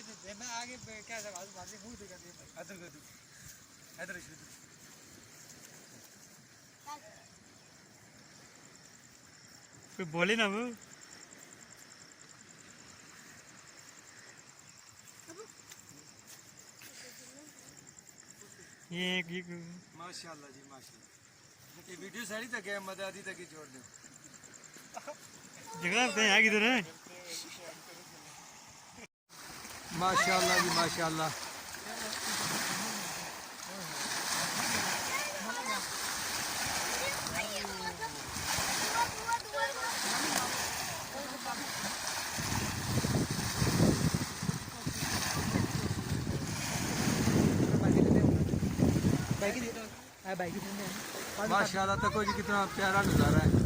देना आगे क्या सब आज मारने मुंह दिखा दे अदर कर इधर इधर कोई बोले ना वो ये माशाल्लाह जी माशाल्लाह ये वीडियो सारी तक है मदद आदि तक ही छोड़ दो जगह पे है किधर है माशाल्लाह जी माशाल्लाह माशाल्लाह तक जी कितना प्यारा नज़ारा है।